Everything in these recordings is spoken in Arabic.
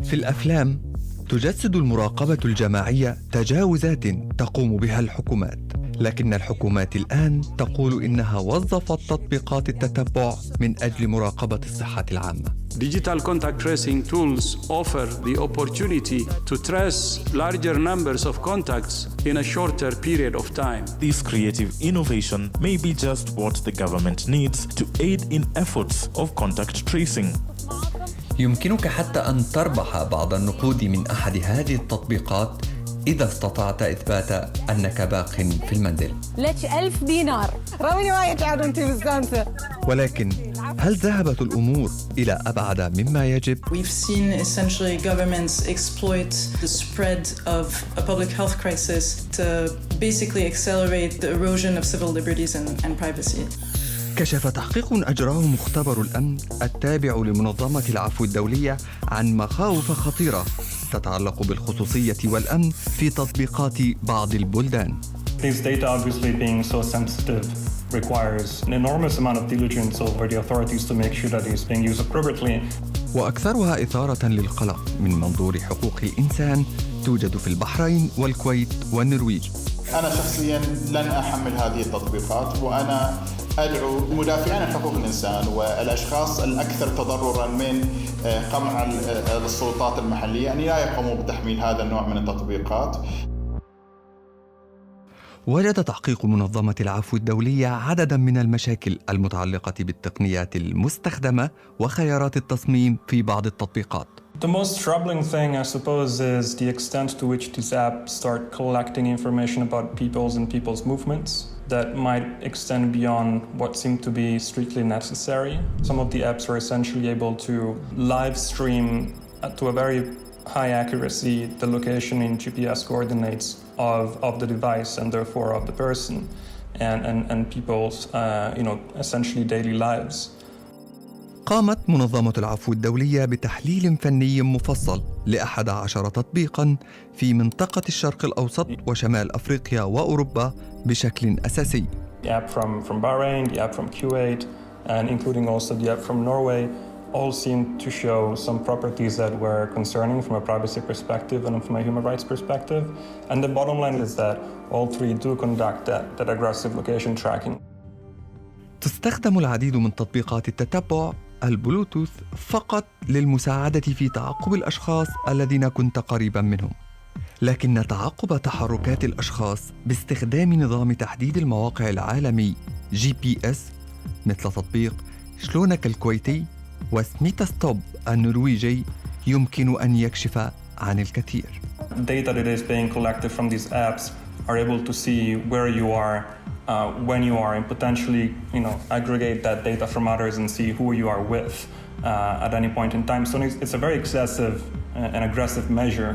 في الأفلام تجسد المراقبة الجماعية تجاوزات تقوم بها الحكومات، لكن الحكومات الآن تقول إنها وظفت تطبيقات التتبع من أجل مراقبة الصحة العامة. Digital contact tracing tools offer the opportunity to trace larger numbers of contacts in a shorter period of time. This creative innovation may be just what the government needs to aid in efforts of contact tracing. يمكنك حتى أن تربح بعض النقود من أحد هذه التطبيقات إذا استطعت إثبات أنك باق في المنزل. لك 1000 دينار. رويني وايد عاد أنت بالزنسة. ولكن هل ذهبت الأمور إلى أبعد مما يجب؟ We've seen essentially governments exploit the spread of a public health crisis to basically accelerate the erosion of civil liberties and privacy. كشف تحقيق أجراه مختبر الأمن التابع لمنظمة العفو الدولية عن مخاوف خطيرة تتعلق بالخصوصية والأمن في تطبيقات بعض البلدان. This data obviously being so sensitive requires an enormous amount of diligence over the authorities to make sure that it is being used appropriately. وأكثرها إثارة للقلق من منظور حقوق الإنسان توجد في البحرين والكويت والنرويج. أنا شخصياً لن أحمل هذه التطبيقات، وأنا أدعو مدافعين عن حقوق الإنسان والأشخاص الأكثر تضرراً من قمع السلطات المحلية أن لا يقوموا بتحميل هذا النوع من التطبيقات. وجد تحقيق منظمة العفو الدولية عدداً من المشاكل المتعلقة بالتقنيات المستخدمة وخيارات التصميم في بعض التطبيقات. The most troubling thing, I suppose, is the extent to which these apps start collecting information about people's movements that might extend beyond what seem to be strictly necessary. Some of the apps are essentially able to live stream to a very high accuracy the location in GPS coordinates of the device and therefore of the person and people's essentially daily lives. قامت منظمة العفو الدولية بتحليل فني مفصل ل11 تطبيقاً في منطقة الشرق الأوسط وشمال أفريقيا وأوروبا بشكل أساسي. The app from Bahrain, the app from Kuwait, and including also the app from Norway all seem to show some properties that were concerning from a privacy perspective and from a human rights perspective. And the bottom line is that all three do conduct that aggressive location tracking. تستخدم العديد من تطبيقات التتبع البلوتوث فقط للمساعدة في تعقب الأشخاص الذين كنت قريباً منهم، لكن تعقب تحركات الأشخاص باستخدام نظام تحديد المواقع العالمي GPS مثل تطبيق شلونك الكويتي وسميتا ستوب النرويجي يمكن أن يكشف عن الكثير. Data that is being collected from these apps are able to see where you are, when you are, and potentially, aggregate that data from others and see who you are with at any point in time. So it's a very excessive and aggressive measure.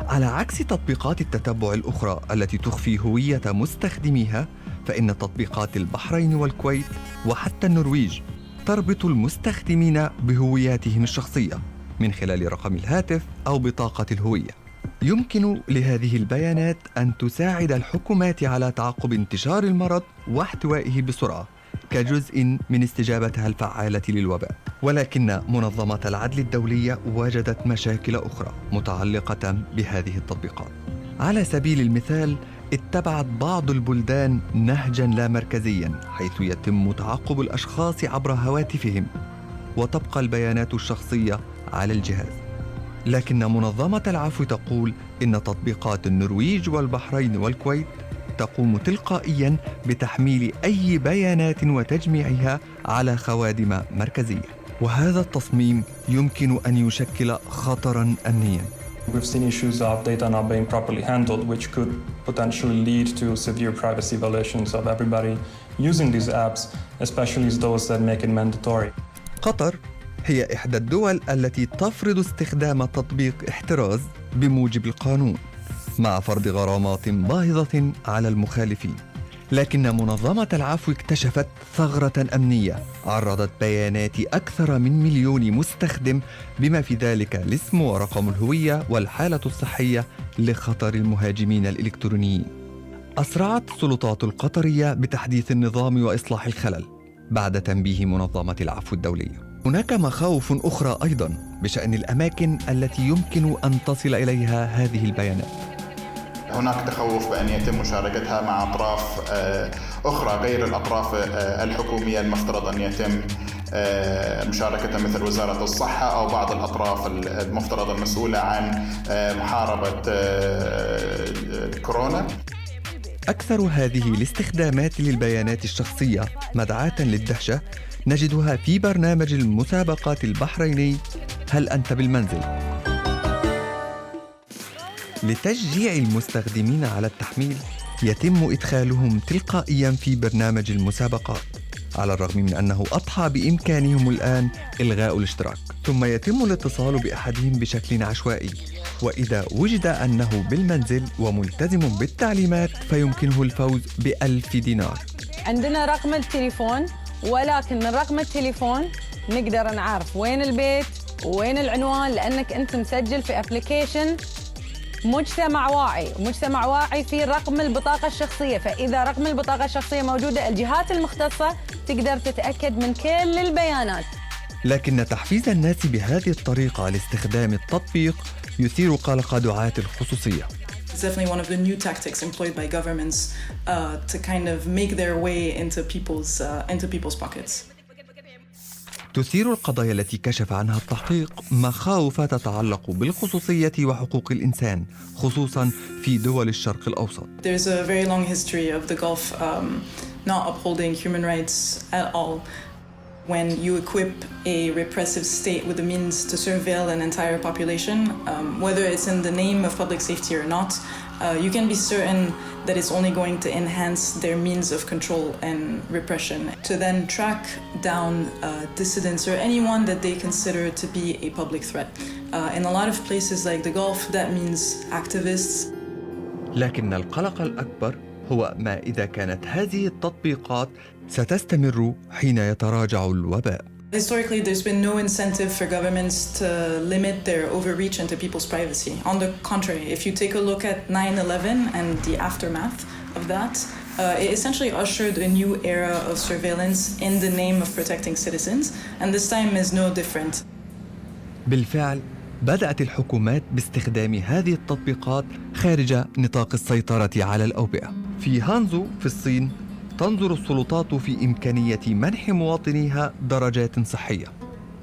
على عكس تطبيقات التتبع الأخرى التي تخفي هوية مستخدميها، فإن تطبيقات البحرين والكويت وحتى النرويج تربط المستخدمين بهوياتهم الشخصية من خلال رقم الهاتف أو بطاقة الهوية. يمكن لهذه البيانات أن تساعد الحكومات على تعقب انتشار المرض واحتوائه بسرعة كجزء من استجابتها الفعالة للوباء. ولكن منظمة العدل الدولية وجدت مشاكل أخرى متعلقة بهذه التطبيقات. على سبيل المثال، اتبعت بعض البلدان نهجاً لا مركزياً حيث يتم تعقب الأشخاص عبر هواتفهم وتبقى البيانات الشخصية على الجهاز. لكن منظمة العفو تقول إن تطبيقات النرويج والبحرين والكويت تقوم تلقائياً بتحميل أي بيانات وتجميعها على خوادم مركزية، وهذا التصميم يمكن أن يشكل خطراً أمنياً. We've seen issues of data not being properly handled, which could potentially lead to severe privacy violations of everybody using these apps, especially those that make it mandatory. قطر هي إحدى الدول التي تفرض استخدام تطبيق احتراز بموجب القانون مع فرض غرامات باهظة على المخالفين. لكن منظمة العفو اكتشفت ثغرة أمنية عرضت بيانات أكثر من 1,000,000 مستخدم بما في ذلك الاسم ورقم الهوية والحالة الصحية لخطر المهاجمين الإلكترونيين. أسرعت السلطات القطرية بتحديث النظام وإصلاح الخلل بعد تنبيه منظمة العفو الدولية. هناك مخاوف أخرى أيضاً بشأن الأماكن التي يمكن أن تصل إليها هذه البيانات. هناك تخوف بأن يتم مشاركتها مع أطراف أخرى غير الأطراف الحكومية المفترض أن يتم مشاركتها، مثل وزارة الصحة أو بعض الأطراف المفترض المسؤولة عن محاربة كورونا. أكثر هذه الاستخدامات للبيانات الشخصية مدعاة للدهشة نجدها في برنامج المسابقات البحريني هل أنت بالمنزل؟ لتشجيع المستخدمين على التحميل يتم إدخالهم تلقائياً في برنامج المسابقات، على الرغم من أنه أضحى بإمكانهم الآن إلغاء الاشتراك، ثم يتم الاتصال بأحدهم بشكل عشوائي، وإذا وجد أنه بالمنزل وملتزم بالتعليمات فيمكنه الفوز ب1000 دينار. عندنا رقم التليفون، ولكن من رقم التليفون نقدر نعرف وين البيت وين العنوان، لأنك أنت مسجل في أبليكيشن مجتمع واعي في رقم البطاقة الشخصية. فإذا رقم البطاقة الشخصية موجودة، الجهات المختصة تقدر تتأكد من كل البيانات. لكن تحفيز الناس بهذه الطريقة لاستخدام التطبيق يثير قلق دعاة الخصوصية. It's definitely one of the new tactics employed by governments to kind of make their way into people's pockets. تثير القضايا التي كشف عنها التحقيق مخاوف تتعلق بالخصوصية وحقوق الإنسان، خصوصاً في دول الشرق الأوسط. There's a very long history of the Gulf not upholding human rights at all. When you equip a repressive state with the means to surveil an entire population, whether it's in the name of public safety or not, you can be certain that it's only going to enhance their means of control and repression. To then track down dissidents or anyone that they consider to be a public threat. In a lot of places like the Gulf, that means activists. لكن القلق الأكبر هو ما إذا كانت هذه التطبيقات ستستمر حين يتراجع الوباء. Historically, there's been no incentive for governments to limit their overreach into people's privacy. On the contrary, if you take a look at 9/11 and the aftermath of that, it essentially ushered a new era of surveillance in the name of protecting citizens, and this time is no different. بالفعل بدأت الحكومات باستخدام هذه التطبيقات خارج نطاق السيطرة على الأوبئة. في هانزو في الصين تنظر السلطات في إمكانية منح مواطنيها درجات صحية.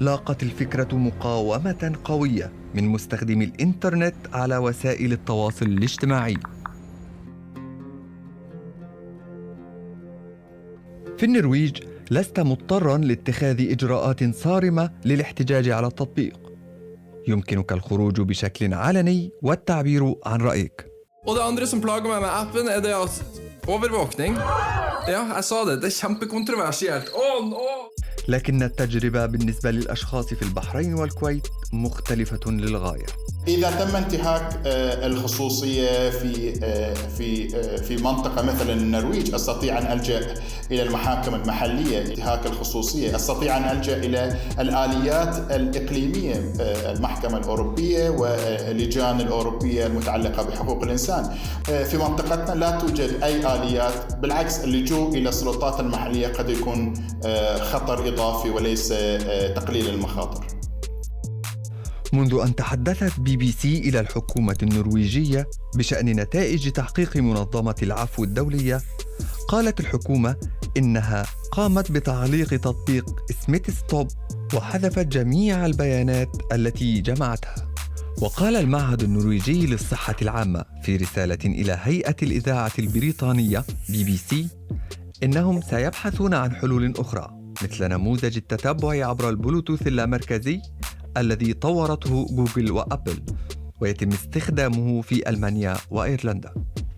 لاقت الفكرة مقاومة قوية من مستخدمي الإنترنت على وسائل التواصل الاجتماعي. في النرويج لست مضطراً لاتخاذ إجراءات صارمة للاحتجاج على التطبيق. يمكنك الخروج بشكل علني والتعبير عن رأيك. Og det andre som plager meg med appen det at overvåkning. Ja, jeg sa det er kjempekontroversielt. لكن التجربة بالنسبة للأشخاص في البحرين والكويت مختلفة للغاية. إذا تم انتهاك الخصوصية في منطقة مثل النرويج، أستطيع أن ألجأ إلى المحاكم المحلية. انتهاك الخصوصية أستطيع أن ألجأ إلى الآليات الإقليمية، المحكمة الأوروبية واللجان الأوروبية المتعلقة بحقوق الإنسان. في منطقتنا لا توجد أي آليات، بالعكس اللجوء إلى السلطات المحلية قد يكون خطر إضافي وليس تقليل المخاطر. منذ أن تحدثت BBC إلى الحكومة النرويجية بشأن نتائج تحقيق منظمة العفو الدولية، قالت الحكومة إنها قامت بتعليق تطبيق سميث ستوب وحذفت جميع البيانات التي جمعتها. وقال المعهد النرويجي للصحة العامة في رسالة إلى هيئة الإذاعة البريطانية BBC إنهم سيبحثون عن حلول أخرى مثل نموذج التتبع عبر البلوتوث اللامركزي الذي طورته جوجل وأبل، ويتم استخدامه في ألمانيا وأيرلندا.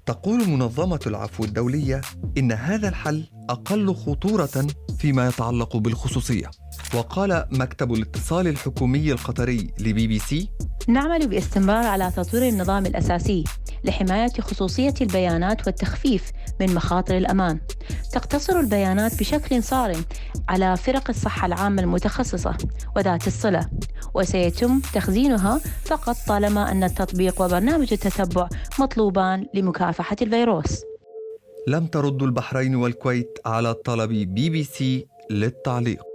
تقول منظمة العفو الدولية إن هذا الحل أقل خطورة فيما يتعلق بالخصوصية. وقال مكتب الاتصال الحكومي القطري لBBC: نعمل باستمرار على تطوير النظام الأساسي لحماية خصوصية البيانات والتخفيف من مخاطر الأمان. تقتصر البيانات بشكل صارم على فرق الصحة العامة المتخصصة وذات الصلة، وسيتم تخزينها فقط طالما أن التطبيق وبرنامج التتبع مطلوبان لمكافحة الفيروس. لم ترد البحرين والكويت على طلب BBC للتعليق.